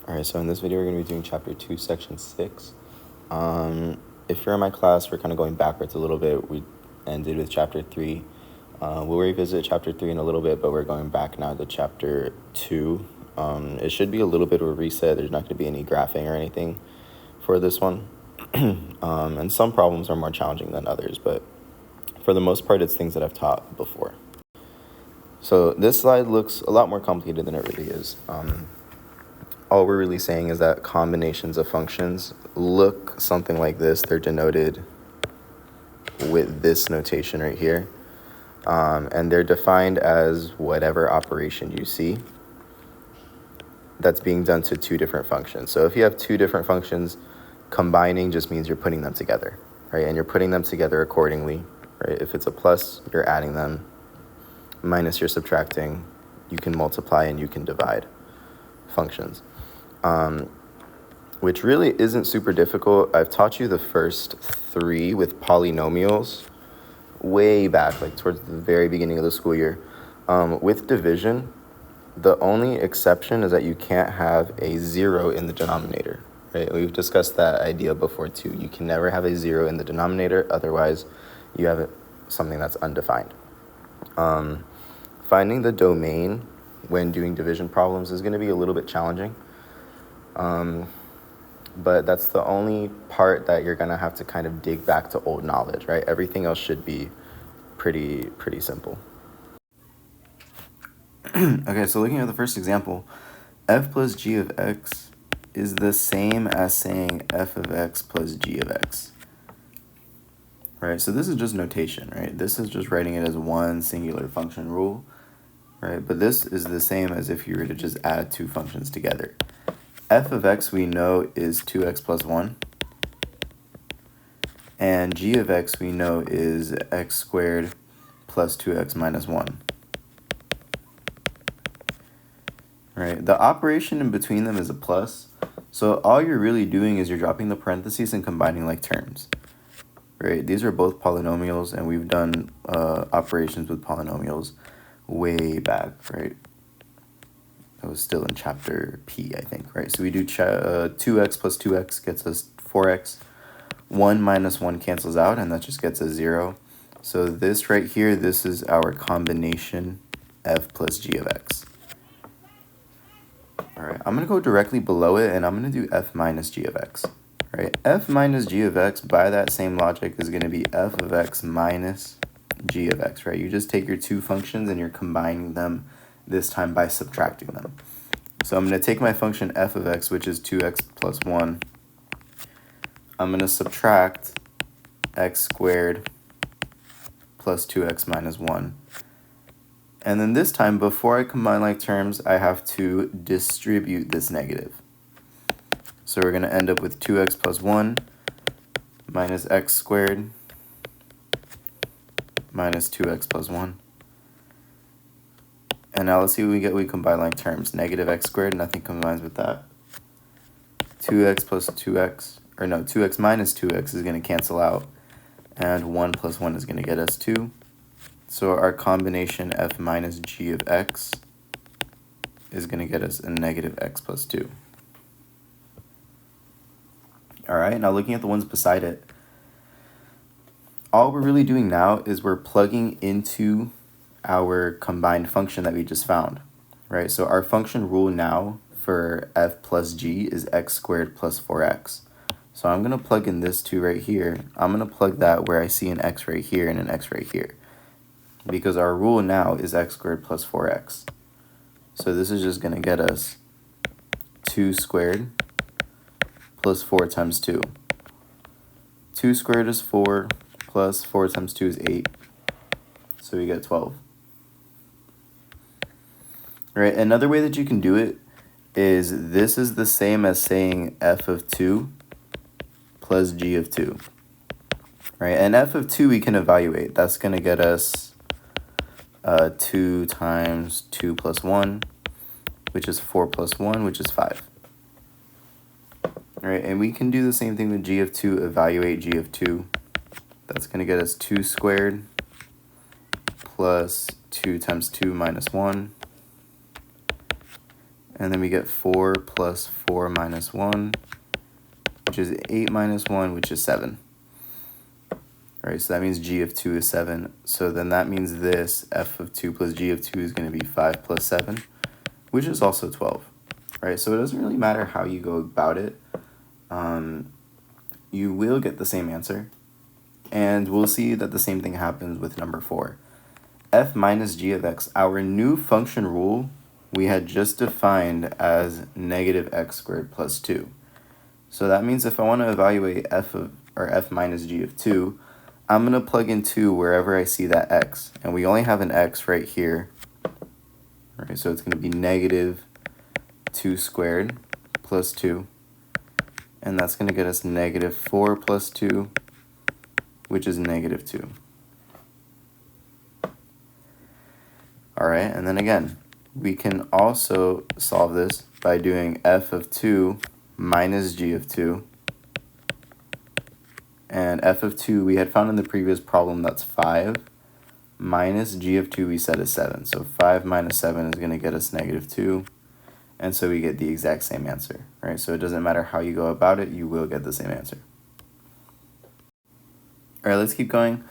Alright, so in this video we're going to be doing chapter 2, section 6. If you're in my class, we're kind of going backwards a little bit. We ended with chapter 3. We'll revisit chapter 3 in a little bit, but we're going back now to chapter 2. It should be a little bit of a reset. There's not going to be any graphing or anything for this one. And some problems are more challenging than others, but for the most part, it's things that I've taught before. So this slide looks a lot more complicated than it really is. All we're really saying is that combinations of functions look something like this. They're denoted with this notation right here. And they're defined as whatever operation you see that's being done to two different functions. So if you have two different functions, combining just means you're putting them together, right? And you're putting them together accordingly, right? If it's a plus, you're adding them. Minus, you're subtracting. You can multiply and you can divide functions. Which really isn't super difficult. I've taught you the first three with polynomials way back, like towards the very beginning of the school year. With division, the only exception is that you can't have a 0 in the denominator, right? We've discussed that idea before too. You can never have a 0 in the denominator, otherwise you have something that's undefined. Finding the domain when doing division problems is going to be a little bit challenging. But that's the only part that you're going to have to kind of dig back to old knowledge, right? Everything else should be pretty simple. Okay, so looking at the first example, f plus g of x is the same as saying f of x plus g of x. Right, so this is just notation, right? This is just writing it as one singular function rule, right? But this is the same as if you were to just add two functions together. F of x we know is 2x plus 1. And g of x we know is x squared plus 2x minus 1. Right, the operation in between them is a plus. So all you're really doing is you're dropping the parentheses and combining like terms. Right, these are both polynomials, and we've done operations with polynomials way back, right? That was still in chapter P, I think, right? So we do 2x plus 2x gets us 4x. 1 minus 1 cancels out, and that just gets us 0. So this right here, this is our combination f plus g of x. All right, I'm going to go directly below it, and I'm going to do f minus g of x. Right, f minus g of x, by that same logic, is going to be f of x minus g of x, right? You just take your two functions and you're combining them, this time by subtracting them. So I'm going to take my function f of x, which is 2x plus 1. I'm going to subtract x squared plus 2x minus 1. And then this time, before I combine like terms, I have to distribute this negative. So we're going to end up with 2x plus 1 minus x squared minus 2x plus 1. And now let's see what we get. We combine like terms. Negative x squared, nothing combines with that. 2x plus 2x, or no, 2x minus 2x is going to cancel out. And 1 plus 1 is going to get us 2. So our combination f minus g of x is going to get us a negative x plus 2. All right, now looking at the ones beside it, all we're really doing now is we're plugging into our combined function that we just found, right? So our function rule now for f plus g is x squared plus 4x. So I'm going to plug in this 2 right here. I'm going to plug that where I see an x right here and an x right here, because our rule now is x squared plus 4x. So this is just going to get us 2 squared plus 4 times 2. 2 squared is 4, plus 4 times 2 is 8. So we get 12. All right, another way that you can do it is this is the same as saying f of 2 plus g of 2. Right, and f of 2 we can evaluate. That's going to get us 2 times 2 plus 1, which is 4 plus 1, which is 5. All right, and we can do the same thing with g of 2, evaluate g of 2. That's going to get us 2 squared plus 2 times 2 minus 1. and then we get 4 plus 4 minus 1, which is 8 minus 1, which is 7. All right, so that means g of 2 is 7. So then that means this f of 2 plus g of 2 is going to be 5 plus 7, which is also 12. Right, so it doesn't really matter how you go about it. You will get the same answer. And we'll see that the same thing happens with number 4. F minus g of x, our new function rule we had just defined as negative x squared plus 2. So that means if I want to evaluate f minus g of 2, I'm going to plug in 2 wherever I see that x. And we only have an x right here. Right, so it's going to be negative 2 squared plus 2. And that's going to get us negative 4 plus 2, which is negative 2. All right, and then again, we can also solve this by doing f of 2 minus g of 2. And f of 2 we had found in the previous problem, that's 5. Minus g of 2 we said is 7. So 5 minus 7 is going to get us negative 2. And so we get the exact same answer, right? So it doesn't matter how you go about it, you will get the same answer. All right, let's keep going.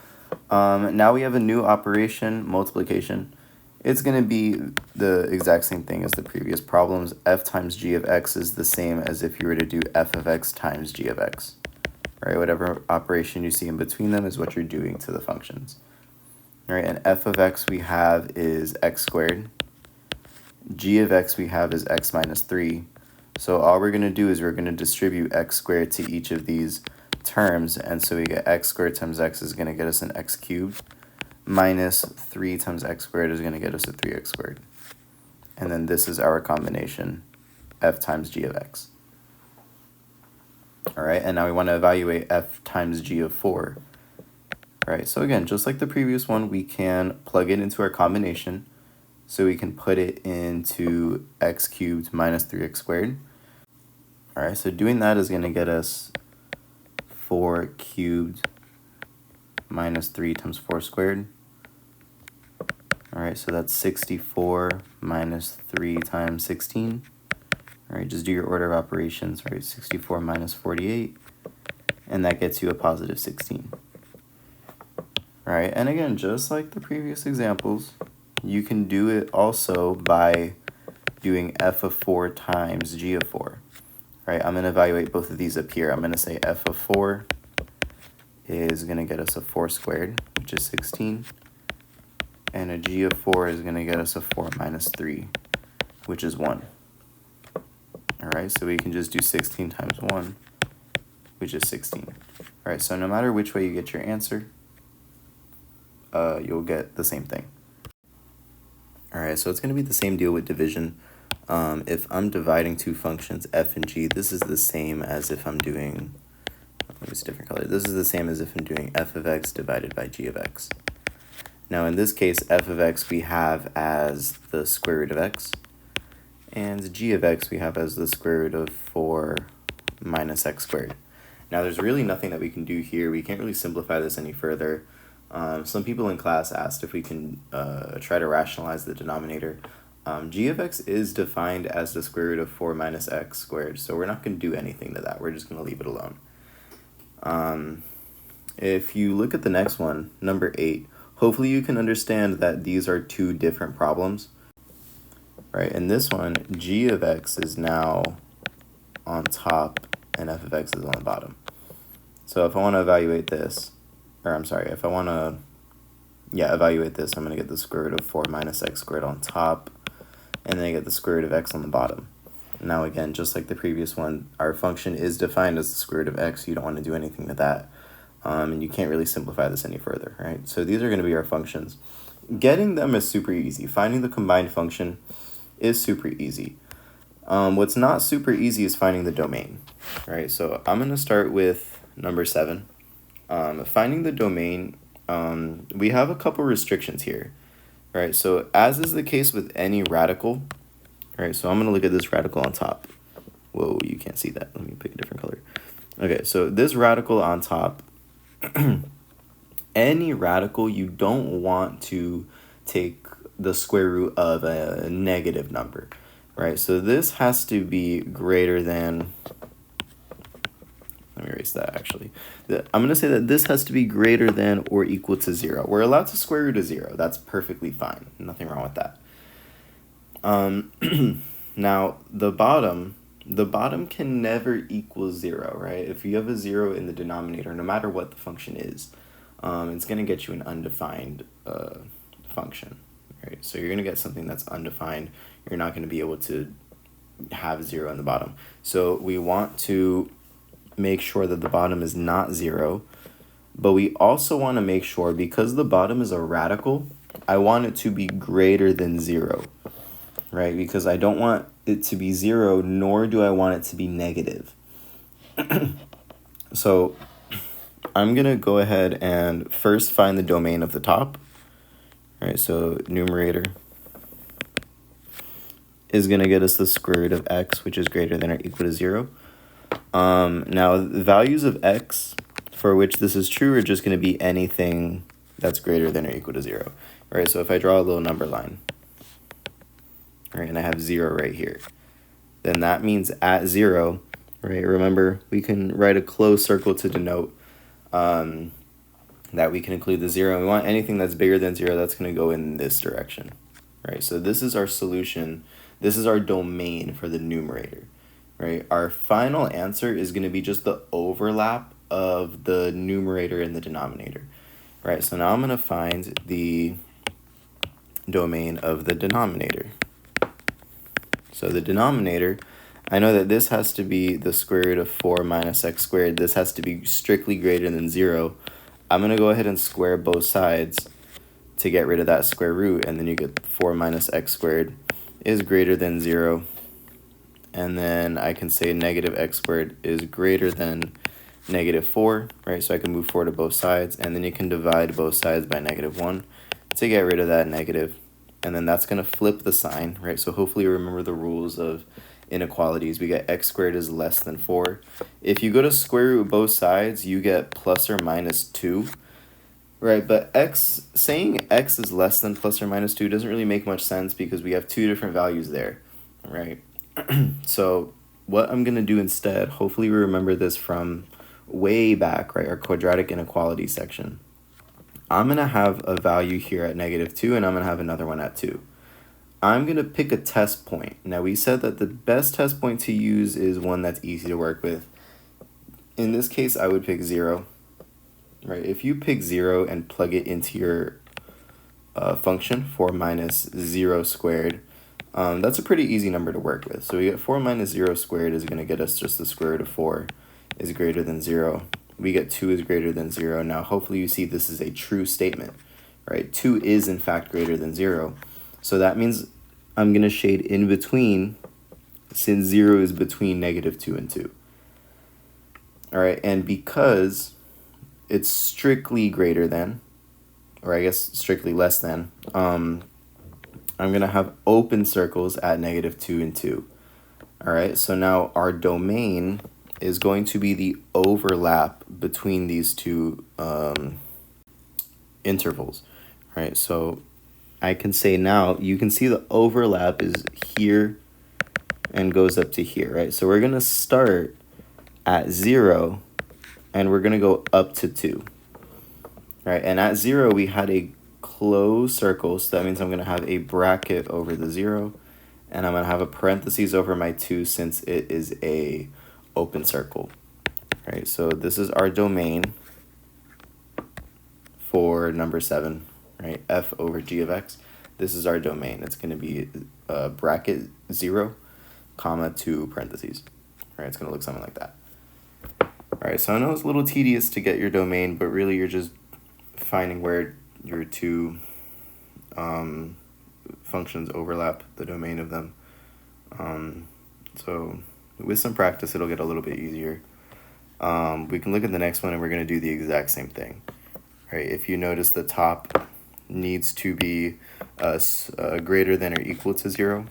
Now we have a new operation, multiplication. It's going to be the exact same thing as the previous problems. F times g of x is the same as if you were to do f of x times g of x. Right, whatever operation you see in between them is what you're doing to the functions. All right, and f of x we have is x squared. G of x we have is x minus 3. So all we're going to do is we're going to distribute x squared to each of these terms, and so we get x squared times x is going to get us an x cubed, minus 3 times x squared is going to get us a 3x squared. And then this is our combination, f times g of x. All right, and now we want to evaluate f times g of 4. All right, so again, just like the previous one, we can plug it into our combination. So we can put it into x cubed minus 3x squared. All right, so doing that is going to get us 4 cubed minus 3 times 4 squared. All right, so that's 64 minus 3 times 16. All right, just do your order of operations, right? 64 minus 48, and that gets you a positive 16. All right, and again, just like the previous examples, you can do it also by doing f of 4 times g of 4. Right, I'm going to evaluate both of these up here. I'm going to say f of 4 is going to get us a 4 squared, which is 16. And a g of 4 is going to get us a 4 minus 3, which is 1. All right, so we can just do 16 times 1, which is 16. All right, so no matter which way you get your answer, you'll get the same thing. All right, so it's going to be the same deal with division. If I'm dividing two functions, f and g, this is the same as if I'm doing, let me use a different color. This is the same as if I'm doing f of x divided by g of x. Now in this case, f of x we have as the square root of x, and g of x we have as the square root of 4 minus x squared. Now there's really nothing that we can do here. We can't really simplify this any further. Some people in class asked if we can try to rationalize the denominator. G of x is defined as the square root of 4 minus x squared, so we're not going to do anything to that. We're just going to leave it alone. If you look at the next one, number 8, hopefully you can understand that these are two different problems. Right, in this one, g of x is now on top and f of x is on the bottom. So if I want to evaluate this, or I'm sorry, if I want to, evaluate this, I'm going to get the square root of 4 minus x squared on top, and then I get the square root of x on the bottom. Now again, just like the previous one, our function is defined as the square root of x. You don't want to do anything to that, and you can't really simplify this any further, right? So these are going to be our functions. Getting them is super easy. Finding the combined function is super easy. What's not super easy is finding the domain, right? So I'm going to start with number 7. Finding the domain, we have a couple restrictions here, right? So as is the case with any radical, right? So I'm going to look at this radical on top. Whoa, you can't see that. Let me pick a different color. Okay, so this radical on top, any radical, you don't want to take the square root of a negative number, right? So this has to be greater than, let me erase that actually. I'm going to say that this has to be greater than or equal to 0. We're allowed to square root of 0. That's perfectly fine. Nothing wrong with that. Now, the bottom can never equal 0, right? If you have a 0 in the denominator, no matter what the function is, it's going to get you an undefined function, right? So you're going to get something that's undefined. You're not going to be able to have 0 in the bottom. So we want to make sure that the bottom is not 0, but we also want to make sure, because the bottom is a radical, I want it to be greater than 0, right? Because I don't want it to be 0, nor do I want it to be negative. So I'm going to go ahead and first find the domain of the top. Right, so numerator is going to get us the square root of x, which is greater than or equal to 0. Now, the values of x for which this is true are just going to be anything that's greater than or equal to 0. Right, so if I draw a little number line, right, and I have 0 right here, then that means at 0, right, remember, we can write a closed circle to denote that we can include the 0. We want anything that's bigger than 0 that's going to go in this direction, right? So this is our solution. This is our domain for the numerator, right? Our final answer is going to be just the overlap of the numerator and the denominator, right? So now I'm going to find the domain of the denominator. So the denominator, I know that this has to be the square root of 4 minus x squared. This has to be strictly greater than 0. I'm going to go ahead and square both sides to get rid of that square root, and then you get 4 minus x squared is greater than 0. And then I can say negative x squared is greater than negative 4, right? So I can move 4 to both sides, and then you can divide both sides by negative 1 to get rid of that negative. And then that's going to flip the sign, right? So hopefully you remember the rules of inequalities. We get x squared is less than 4. If you go to square root both sides, you get plus or minus 2, right? But saying x is less than plus or minus 2 doesn't really make much sense because we have two different values there, right? So what I'm going to do instead, hopefully we remember this from way back, right, our quadratic inequality section. I'm going to have a value here at negative 2, and I'm going to have another one at 2. I'm going to pick a test point. Now, we said that the best test point to use is one that's easy to work with. In this case, I would pick 0. Right? If you pick 0 and plug it into your function, 4 minus 0 squared, that's a pretty easy number to work with. So we get 4 minus 0 squared is going to get us just the square root of 4 is greater than 0. We get 2 is greater than 0. Now, hopefully you see this is a true statement, right? 2 is, in fact, greater than 0. So that means I'm going to shade in between, since 0 is between negative 2 and 2. All right, and because it's strictly greater than, or I guess strictly less than, I'm going to have open circles at negative 2 and 2. All right, so now our domain is going to be the overlap between these two intervals, right? So I can say now, you can see the overlap is here and goes up to here, right? So we're going to start at 0, and we're going to go up to 2, right? And at 0, we had a closed circle, so that means I'm going to have a bracket over the 0, and I'm going to have a parentheses over my 2 since it is a open circle, right? So this is our domain for number 7, right? F over g of x. This is our domain. It's going to be bracket 0, comma 2 parentheses, right? It's going to look something like that. All right, so I know it's a little tedious to get your domain, but really you're just finding where your two functions overlap, the domain of them. So with some practice, it'll get a little bit easier. We can look at the next one, and we're going to do the exact same thing. Right? If you notice, the top needs to be greater than or equal to 0,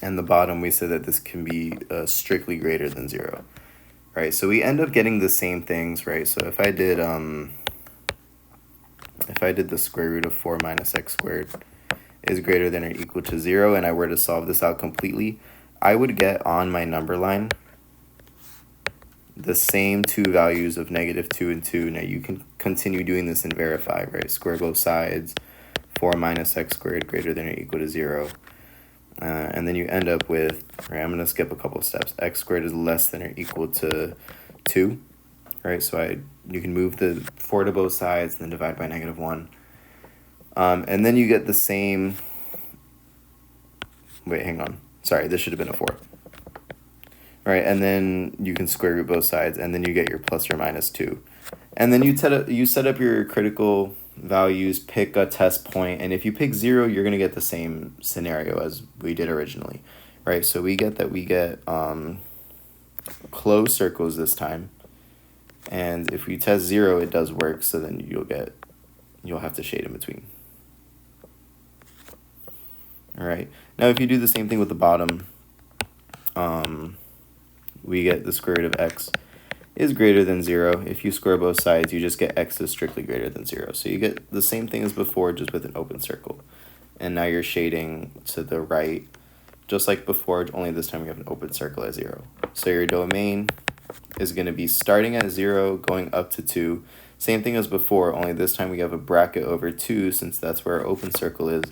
and the bottom, we said that this can be strictly greater than 0. Right, so we end up getting the same things, right? So if I did the square root of 4 minus x squared, is greater than or equal to 0, and I were to solve this out completely, I would get on my number line the same two values of -2 and 2. Now you can continue doing this and verify, right? Square both sides, 4 minus x squared greater than or equal to 0. And then you end up with, right, I'm going to skip a couple of steps. X squared is less than or equal to 2, right? So you can move the 4 to both sides and then divide by -1. And then you get the same, wait, hang on. Sorry, this should have been a 4. Right, and then you can square root both sides, and then you get your plus or minus 2. And then you set up your critical values, pick a test point, and if you pick 0, you're going to get the same scenario as we did originally, right? So we get closed circles this time, and if we test 0, it does work, so then you'll have to shade in between. All right, now if you do the same thing with the bottom, we get the square root of x is greater than 0. If you square both sides, you just get x is strictly greater than 0. So you get the same thing as before, just with an open circle. And now you're shading to the right, just like before, only this time you have an open circle at 0. So your domain is going to be starting at 0, going up to 2. Same thing as before, only this time we have a bracket over 2, since that's where our open circle is,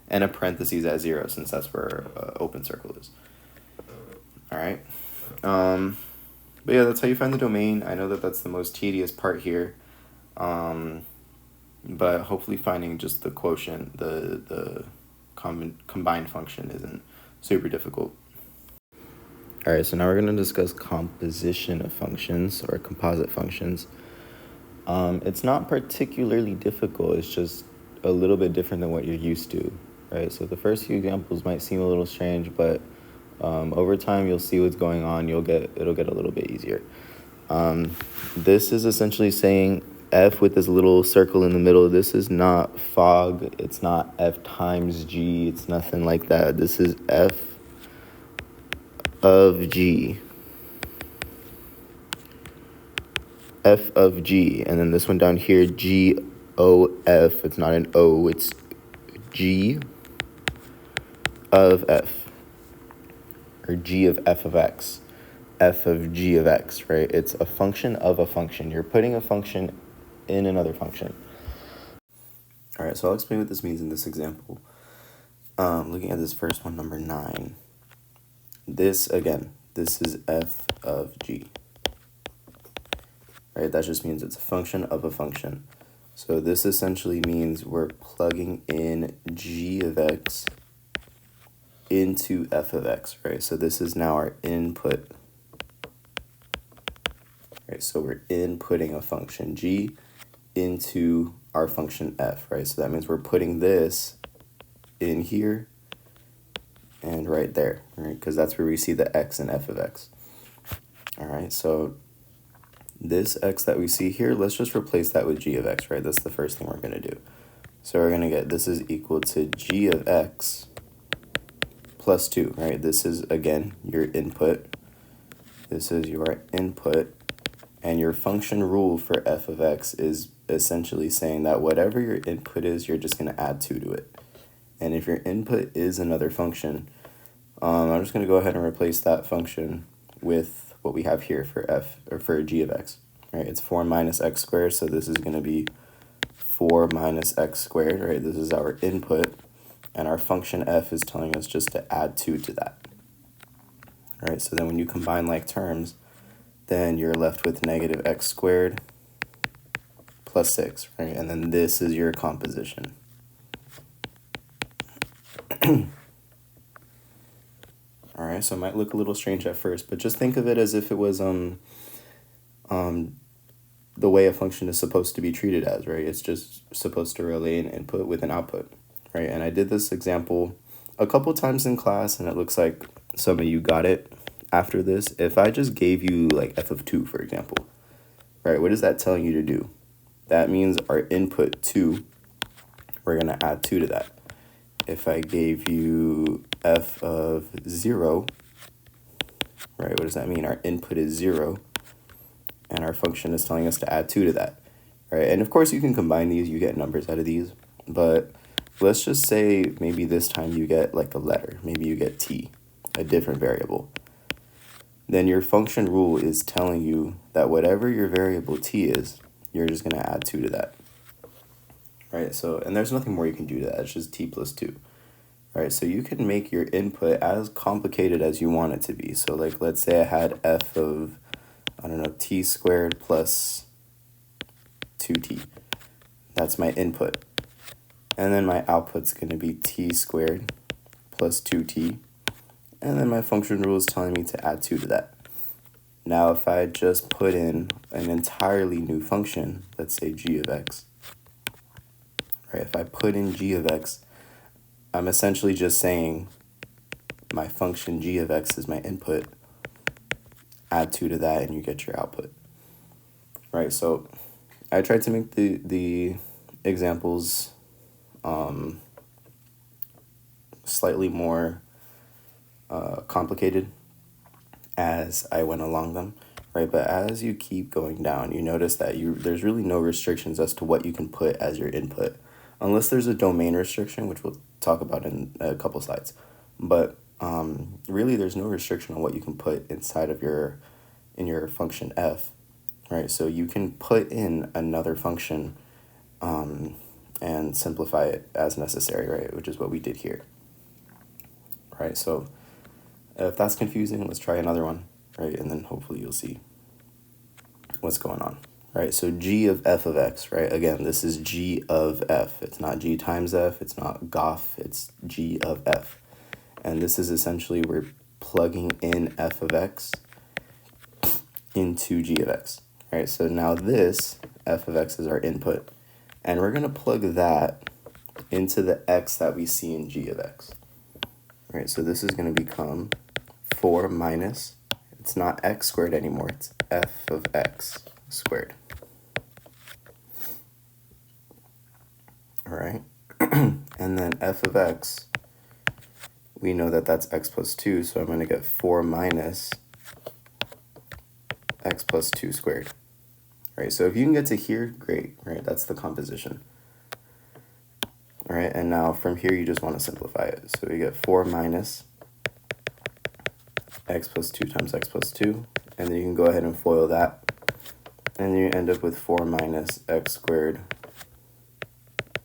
and a parentheses at 0, since that's where our open circle is. All right. But yeah, that's how you find the domain. I know that that's the most tedious part here, but hopefully finding just the quotient, the combined function isn't super difficult. All right, so now we're going to discuss composition of functions or composite functions. It's not particularly difficult. It's just a little bit different than what you're used to, right? So the first few examples might seem a little strange, but over time you'll see what's going on. It'll get a little bit easier. This is essentially saying f with this little circle in the middle. This is not fog. It's not f times g. It's nothing like that. This is f of g. F of g. And then this one down here, g o f. It's not an o. It's g of f. Or g of f of x, f of g of x, right? It's a function of a function. You're putting a function in another function. All right, so I'll explain what this means in this example. Looking at this first one, number 9. This is f of g. Right, that just means it's a function of a function. So this essentially means we're plugging in g of x into f of x, right? So this is now our input, right? So we're inputting a function g into our function f, right? So that means we're putting this in here and right there, right? Because that's where we see the x in f of x. All right, so this x that we see here, let's just replace that with g of x, right? That's the first thing we're going to do. So we're going to get this is equal to g of x plus 2, right? This is, again, your input. This is your input. And your function rule for f of x is essentially saying that whatever your input is, you're just going to add 2 to it. And if your input is another function, I'm just going to go ahead and replace that function with what we have here for f, or for g of x, right? It's 4 minus x squared, so this is going to be 4 minus x squared, right? This is our input. And our function f is telling us just to add 2 to that. All right, so then when you combine like terms, then you're left with negative x squared plus 6, right? And then this is your composition. All right, so it might look a little strange at first, but just think of it as if it was the way a function is supposed to be treated as, right? It's just supposed to relay an input with an output. Right, and I did this example a couple times in class, and it looks like some of you got it after this. If I just gave you like f of 2, for example, right, what is that telling you to do? That means our input 2, we're going to add 2 to that. If I gave you f of 0, right, what does that mean? Our input is 0, and our function is telling us to add 2 to that, right? And of course, you can combine these, you get numbers out of these, but let's just say maybe this time you get like a letter. Maybe you get t, a different variable. Then your function rule is telling you that whatever your variable t is, you're just going to add 2 to that. Right? So, and there's nothing more you can do to that. It's just t plus 2. Right? So you can make your input as complicated as you want it to be. So like, let's say I had f of, I don't know, t squared plus 2t. That's my input. And then my output's going to be t squared plus 2t. And then my function rule is telling me to add 2 to that. Now, if I just put in an entirely new function, let's say g of x, right? If I put in g of x, I'm essentially just saying my function g of x is my input, add 2 to that, and you get your output, right? So I tried to make the examples slightly more complicated as I went along them, right? But as you keep going down, you notice that there's really no restrictions as to what you can put as your input, unless there's a domain restriction, which we'll talk about in a couple slides. But really, there's no restriction on what you can put inside of your function f, right? So you can put in another function and simplify it as necessary, right? Which is what we did here, right? So if that's confusing, let's try another one, right? And then hopefully you'll see what's going on, right? So g of f of x, right? Again, this is g of f. It's not g times f. It's not gof. It's g of f. And this is essentially we're plugging in f of x into g of x, right? So now this f of x is our input. And we're going to plug that into the x that we see in g of x. Right, so this is going to become 4 minus, it's not x squared anymore, it's f of x squared. All right, and then f of x, we know that that's x plus 2, so I'm going to get 4 minus x plus 2 squared. Right, so if you can get to here, great, right? That's the composition. All right, and now from here, you just want to simplify it. So we get 4 minus x plus 2 times x plus 2, and then you can go ahead and FOIL that, and then you end up with 4 minus x squared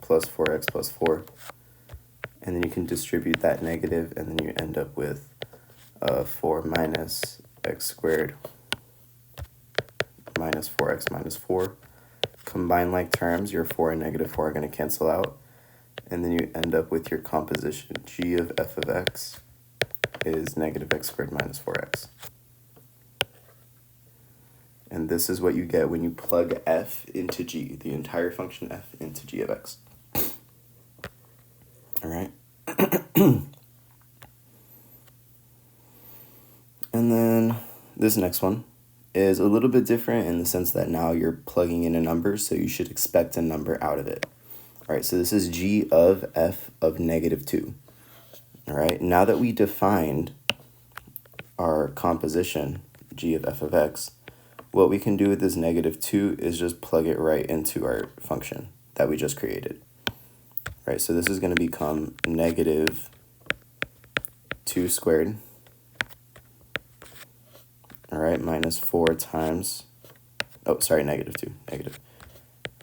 plus 4x plus 4, and then you can distribute that negative, and then you end up with 4 minus x squared minus 4x minus 4. Combine like terms, your 4 and negative 4 are going to cancel out. And then you end up with your composition, g of f of x is negative x squared minus 4x. And this is what you get when you plug f into g, the entire function f into g of x. All right. And then this next one is a little bit different in the sense that now you're plugging in a number, so you should expect a number out of it. All right, so this is g of f of negative 2. All right, now that we defined our composition, g of f of x, what we can do with this negative 2 is just plug it right into our function that we just created. All right, so this is going to become negative 2 squared, all right, minus 4 times, oh, sorry, negative 2, negative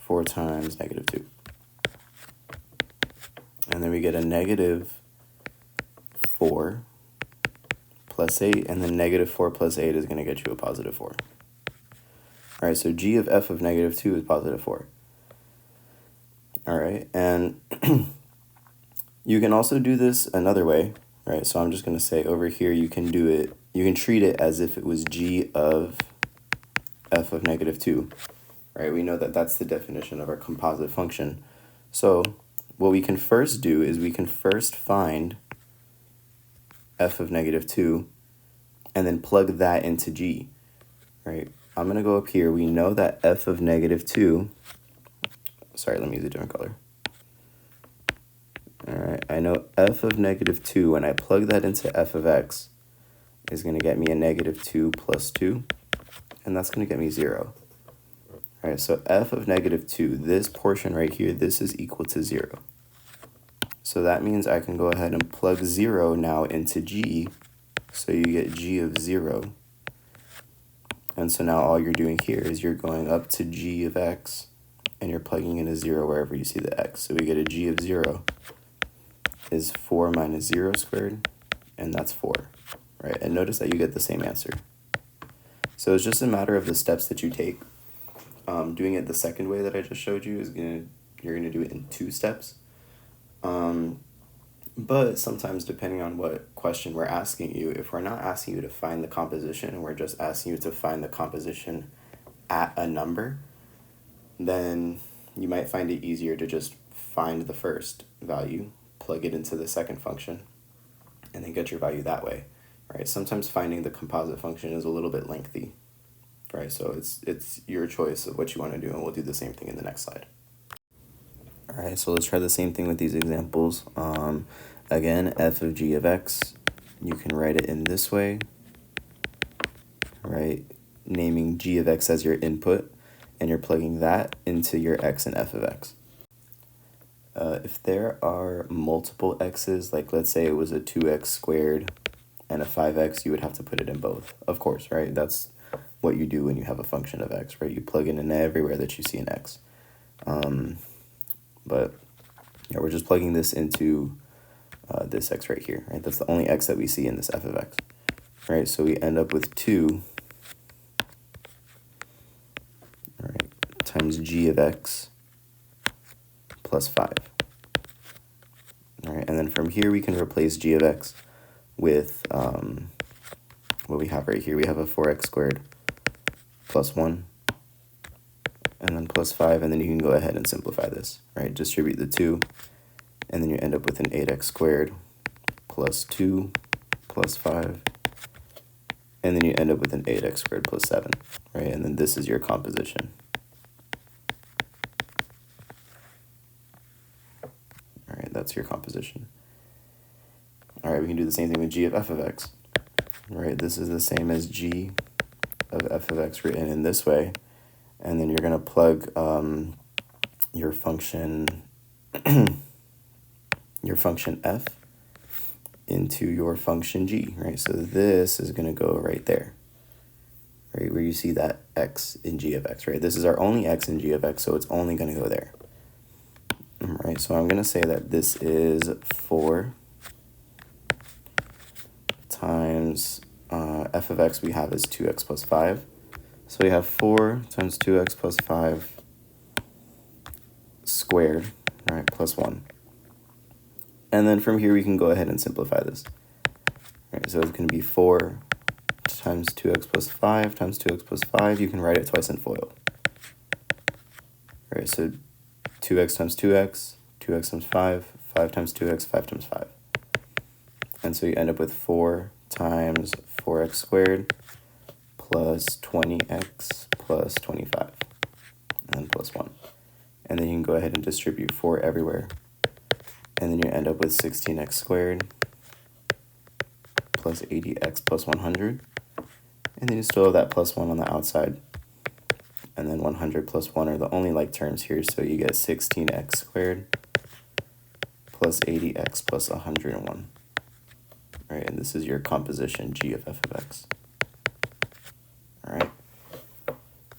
4 times negative 2. And then we get a negative 4 plus 8, and then negative 4 plus 8 is going to get you a positive 4. All right, so g of f of negative 2 is positive 4. All right, and you can also do this another way, right? So I'm just going to say over here you can do it, you can treat it as if it was g of f of negative 2, right? We know that that's the definition of our composite function. So what we can first do is we can first find f of negative 2 and then plug that into g, right? I'm going to go up here. We know that f of negative 2, sorry, let me use a different color. All right, I know f of negative 2, when I plug that into f of x, is going to get me a negative 2 plus 2, and that's going to get me 0. All right, so f of negative 2, this portion right here, this is equal to 0. So that means I can go ahead and plug 0 now into g, so you get g of 0. And so now all you're doing here is you're going up to g of x, and you're plugging in a 0 wherever you see the x. So we get a g of 0 is 4 minus 0 squared, and that's 4, right? And notice that you get the same answer. So it's just a matter of the steps that you take. Doing it the second way that I just showed you you're gonna do it in 2 steps. But sometimes, depending on what question we're asking you, if we're not asking you to find the composition and we're just asking you to find the composition at a number, then you might find it easier to just find the first value, plug it into the second function, and then get your value that way, right? Sometimes finding the composite function is a little bit lengthy, right? So it's your choice of what you want to do, and we'll do the same thing in the next slide. All right, so let's try the same thing with these examples. Again, f of g of x, you can write it in this way, right? Naming g of x as your input, and you're plugging that into your x and f of x. If there are multiple x's, like let's say it was a 2x squared and a 5x, you would have to put it in both, of course, right? That's what you do when you have a function of x, right? You plug it in everywhere that you see an x. But yeah, we're just plugging this into this x right here, right? That's the only x that we see in this f of x, right? So we end up with 2, all right, times g of x plus 5. All right, and then from here we can replace g of x with what we have right here. We have a 4x squared plus 1, and then plus 5, and then you can go ahead and simplify this, right? Distribute the 2, and then you end up with an 8x squared plus 2 plus 5, and then you end up with an 8x squared plus 7, right? And then this is your composition. All right, that's your composition. All right, we can do the same thing with g of f of x, right? This is the same as g of f of x written in this way, and then you're going to plug your function f into your function g, right? So this is going to go right there, right, where you see that x in g of x, right? This is our only x in g of x, so it's only going to go there. All right, so I'm going to say that this is 4 times f of x we have is 2x plus 5. So we have 4 times 2x plus 5 squared, all right, plus 1. And then from here we can go ahead and simplify this. All right, so it's going to be 4 times 2x plus 5 times 2x plus 5. You can write it twice in FOIL. All right, so 2x times 2x, 2x times 5, 5 times 2x, 5 times 5. And so you end up with 4 times 4x squared plus 20x plus 25, and then plus 1. And then you can go ahead and distribute 4 everywhere. And then you end up with 16x squared plus 80x plus 100. And then you still have that plus 1 on the outside. And then 100 plus 1 are the only like terms here, so you get 16x squared plus 80x plus 101. All right, and this is your composition g of f of x. All right.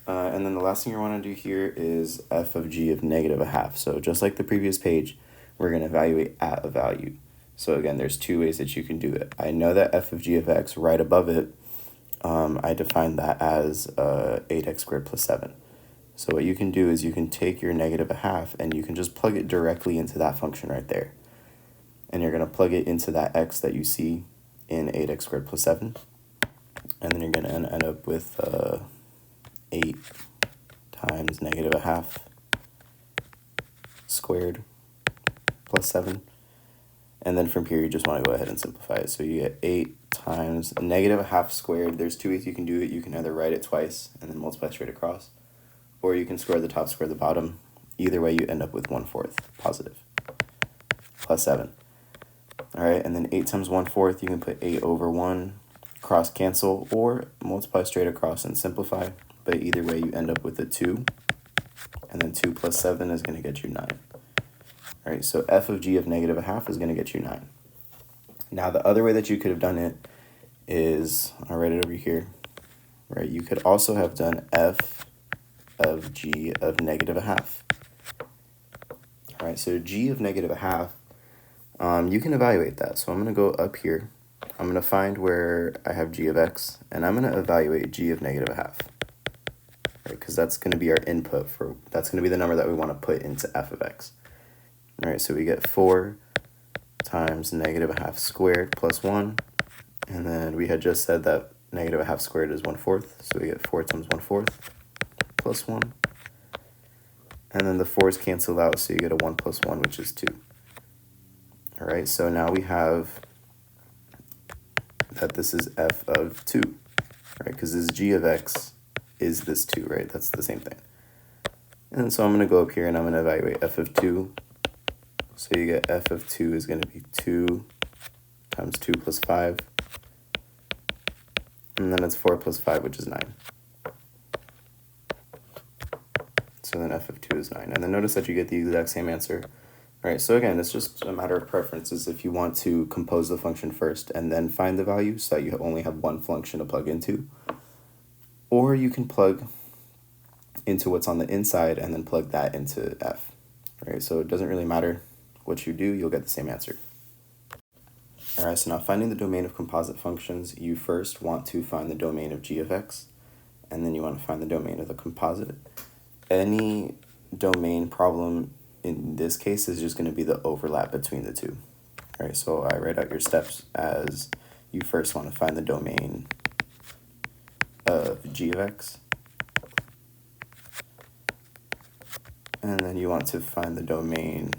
And then the last thing you want to do here is f of g of negative a half. So just like the previous page, we're going to evaluate at a value. So again, there's 2 ways that you can do it. I know that f of g of x, right above it, I define that as 8x squared plus 7. So what you can do is you can take your negative a half and you can just plug it directly into that function right there. And you're going to plug it into that x that you see in 8x squared plus 7. And then you're going to end up with 8 times negative a half squared plus 7. And then from here, you just want to go ahead and simplify it. So you get 8 times negative a half squared. There's 2 ways you can do it. You can either write it twice and then multiply straight across, or you can square the top, square the bottom. Either way, you end up with 1/4 positive plus 7. All right, and then 8 times 1/4, you can put 8 over 1, cross cancel, or multiply straight across and simplify. But either way, you end up with a 2, and then 2 plus 7 is going to get you 9. All All right, so f of g of negative a half is going to get you 9. Now, the other way that you could have done it is, I'll write it over here, right? You could also have done f of g of negative a half. All right, so g of negative a half, you can evaluate that. So I'm going to go up here. I'm going to find where I have g of x, and I'm going to evaluate g of negative a half, right? Because that's going to be our input that's going to be the number that we want to put into f of x. All right, so we get 4 times negative a half squared plus 1, and then we had just said that negative a half squared is 1/4, so we get 4 times 1/4 plus 1. And then the 4's cancel out, so you get a 1 plus 1, which is 2. All right, so now we have that this is f of 2, right? Because this g of x is this 2, right? That's the same thing. And so I'm going to go up here and I'm going to evaluate f of 2. So you get f of 2 is going to be 2 times 2 plus 5. And then it's 4 plus 5, which is 9. So then f of 2 is 9. And then notice that you get the exact same answer. All right, so again, it's just a matter of preferences if you want to compose the function first and then find the value so that you only have one function to plug into. Or you can plug into what's on the inside and then plug that into f. Right, so it doesn't really matter what you do, you'll get the same answer. All right, so now finding the domain of composite functions, you first want to find the domain of g of x, and then you want to find the domain of the composite. Any domain problem in this case is just going to be the overlap between the two. All right, so I write out your steps as you first want to find the domain of g of x, and then you want to find the domain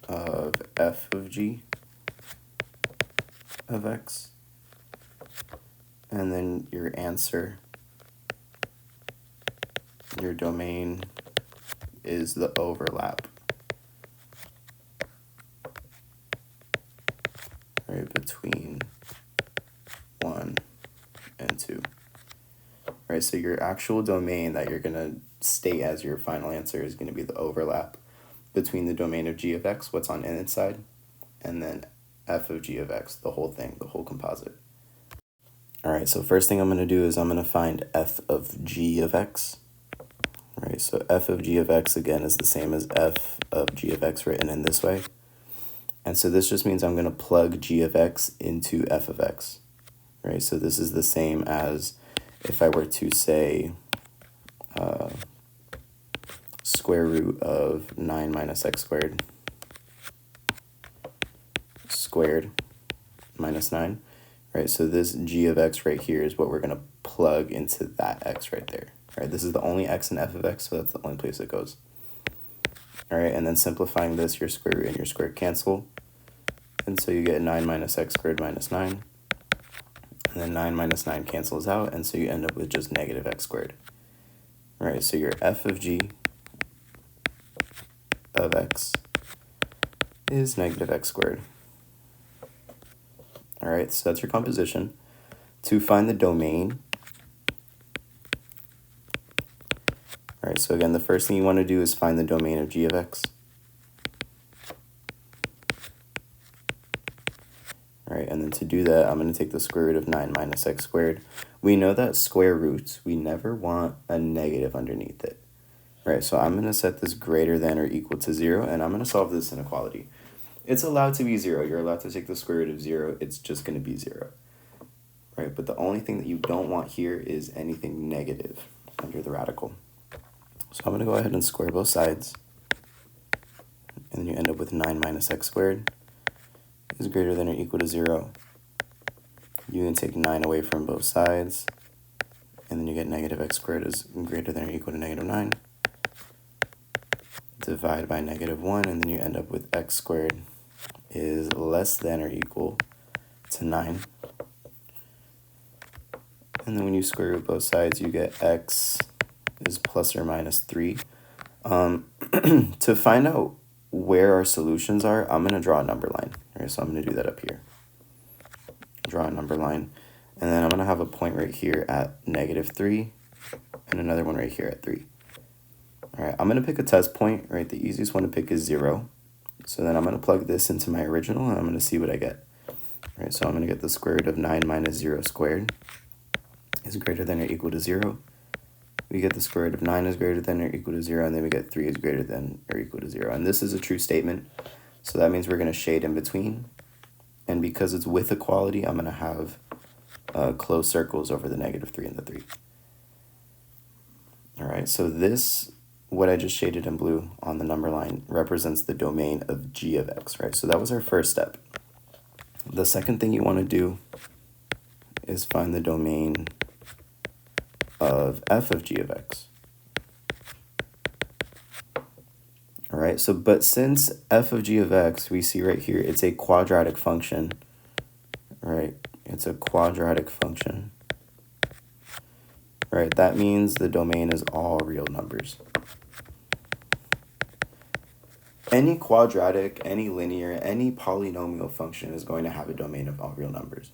of f of g of x, and then your answer, your domain is the overlap, right, between 1 and 2. Right, so your actual domain that you're going to state as your final answer is going to be the overlap between the domain of g of x, what's on its side, and then f of g of x, the whole thing, the whole composite. All right, so first thing I'm going to do is I'm going to find f of g of x. Right, so f of g of x, again, is the same as f of g of x written in this way. And so this just means I'm going to plug g of x into f of x. Right, so this is the same as if I were to say square root of 9 minus x squared minus 9. Right, so this g of x right here is what we're going to plug into that x right there. Right, this is the only x in f of x, so that's the only place it goes. All right, and then simplifying this, your square root and your square cancel. And so you get 9 minus x squared minus 9. And then 9 minus 9 cancels out, and so you end up with just negative x squared. All right, so your f of g of x is negative x squared. All right, so that's your composition. To find the domain, all right, so again, the first thing you want to do is find the domain of g of x. All right, and then to do that, I'm going to take the square root of 9 minus x squared. We know that square roots, we never want a negative underneath it. All right, so I'm going to set this greater than or equal to 0, and I'm going to solve this inequality. It's allowed to be 0. You're allowed to take the square root of 0. It's just going to be 0. Right, but the only thing that you don't want here is anything negative under the radical. So I'm going to go ahead and square both sides. And then you end up with 9 minus x squared is greater than or equal to 0. You can take 9 away from both sides. And then you get negative x squared is greater than or equal to negative 9. Divide by negative 1, and then you end up with x squared is less than or equal to 9. And then when you square root both sides, you get x is plus or minus 3. To find out where our solutions are, I'm going to draw a number line. All right, so I'm going to do that up here. Draw a number line. And then I'm going to have a point right here at negative 3 and another one right here at 3. All right, I'm going to pick a test point, right? The easiest one to pick is 0. So then I'm going to plug this into my original, and I'm going to see what I get. All right, so I'm going to get the square root of 9 minus 0 squared is greater than or equal to 0. We get the square root of 9 is greater than or equal to 0, and then we get 3 is greater than or equal to 0. And this is a true statement, so that means we're going to shade in between. And because it's with equality, I'm going to have closed circles over the -3 and the 3. All right, so this, what I just shaded in blue on the number line, represents the domain of g of x, right? So that was our first step. The second thing you want to do is find the domain of f of g of x. All right, so but since f of g of x, we see right here, it's a quadratic function, right? It's a quadratic function, right? That means the domain is all real numbers. Any quadratic, any linear, any polynomial function is going to have a domain of all real numbers,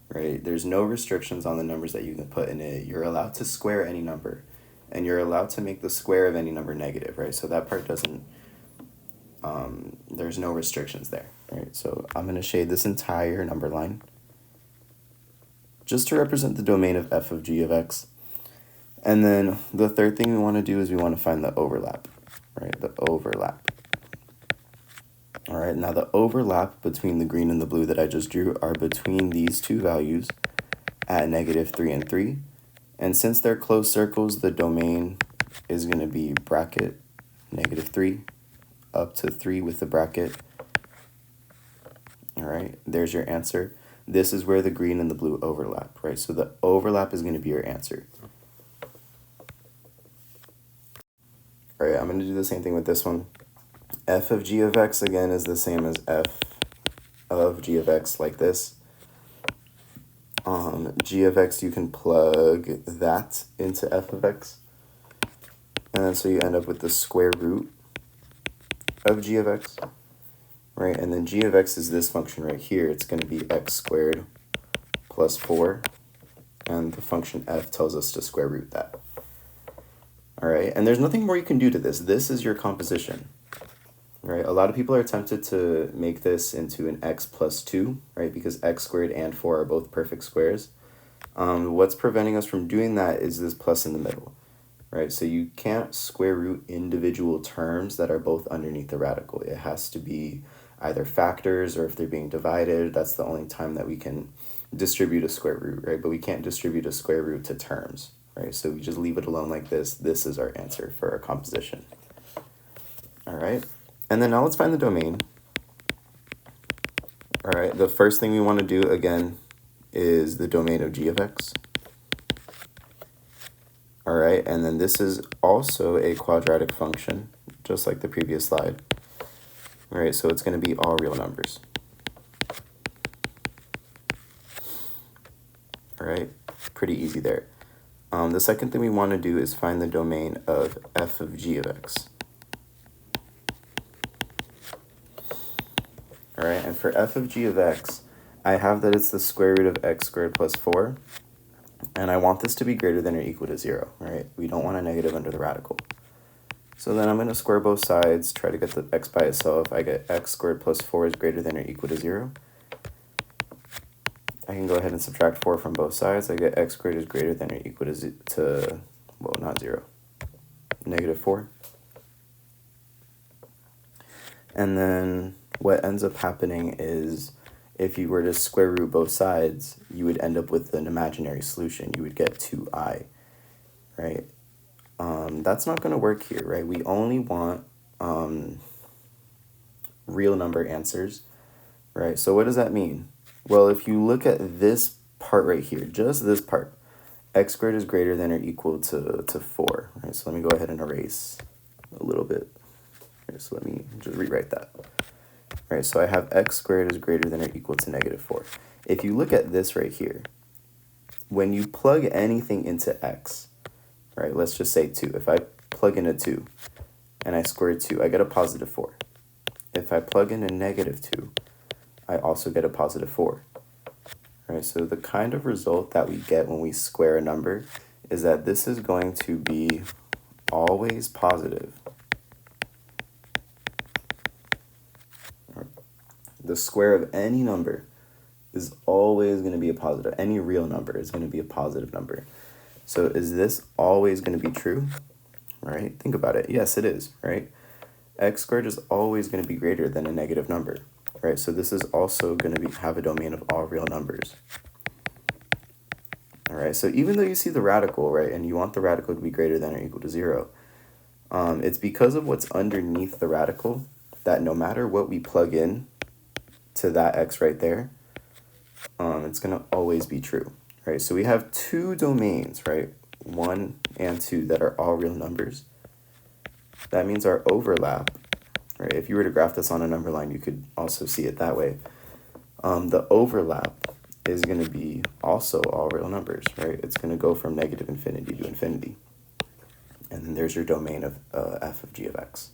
right? There's no restrictions on the numbers that you can put in it. You're allowed to square any number, and you're allowed to make the square of any number negative, right? So that part doesn't, there's no restrictions there, right? So I'm going to shade this entire number line just to represent the domain of f of g of x. And then the third thing we want to do is we want to find the overlap, right? The overlap. All right, now the overlap between the green and the blue that I just drew are between these two values at -3 and 3. And since they're closed circles, the domain is going to be bracket -3 up to 3 with the bracket. All right, there's your answer. This is where the green and the blue overlap, right? So the overlap is going to be your answer. All right, I'm going to do the same thing with this one. F of g of x, again, is the same as f of g of x, like this. G of x, you can plug that into f of x. And then so you end up with the square root of g of x, right? And then g of x is this function right here. It's going to be x squared plus 4. And the function f tells us to square root that. All right, and there's nothing more you can do to this. This is your composition. Right, a lot of people are tempted to make this into an x plus 2, right, because x squared and 4 are both perfect squares. What's preventing us from doing that is this plus in the middle, right? So you can't square root individual terms that are both underneath the radical. It has to be either factors, or if they're being divided, that's the only time that we can distribute a square root, right? But we can't distribute a square root to terms, right? So we just leave it alone like this. This is our answer for our composition. All right. And then now let's find the domain. All right, the first thing we want to do, again, is the domain of g of x. All right, and then this is also a quadratic function, just like the previous slide. All right, so it's going to be all real numbers. All right, pretty easy there. The second thing we want to do is find the domain of f of g of x. All right, and for f of g of x, I have that it's the square root of x squared plus 4, and I want this to be greater than or equal to 0, right? We don't want a negative under the radical. So then I'm going to square both sides, try to get the x by itself. I get x squared plus 4 is greater than or equal to 0. I can go ahead and subtract 4 from both sides. I get x squared is greater than or equal to well, not 0, -4. And then what ends up happening is if you were to square root both sides, you would end up with an imaginary solution. You would get 2i, right? That's not going to work here, right? We only want real number answers, right? So what does that mean? Well, if you look at this part right here, just this part, x squared is greater than or equal to 4, right? So let me go ahead and erase a little bit. Right, so let me just rewrite that. Right, so I have x squared is greater than or equal to -4. If you look at this right here, when you plug anything into x, right, let's just say 2. If I plug in a 2 and I square 2, I get a positive 4. If I plug in a -2, I also get a positive 4. Right, so the kind of result that we get when we square a number is that this is going to be always positive. The square of any number is always going to be a positive. Any real number is going to be a positive number. So is this always going to be true? Right? Think about it. Yes, it is, right? X squared is always going to be greater than a negative number, right? So this is also going to have a domain of all real numbers. All right, so even though you see the radical, right, and you want the radical to be greater than or equal to 0, it's because of what's underneath the radical that no matter what we plug in to that x right there, it's going to always be true, right? So we have two domains, right, 1 and 2, that are all real numbers. That means our overlap, right, if you were to graph this on a number line, you could also see it that way. The overlap is going to be also all real numbers, right? It's going to go from negative infinity to infinity. And then there's your domain of f of g of x.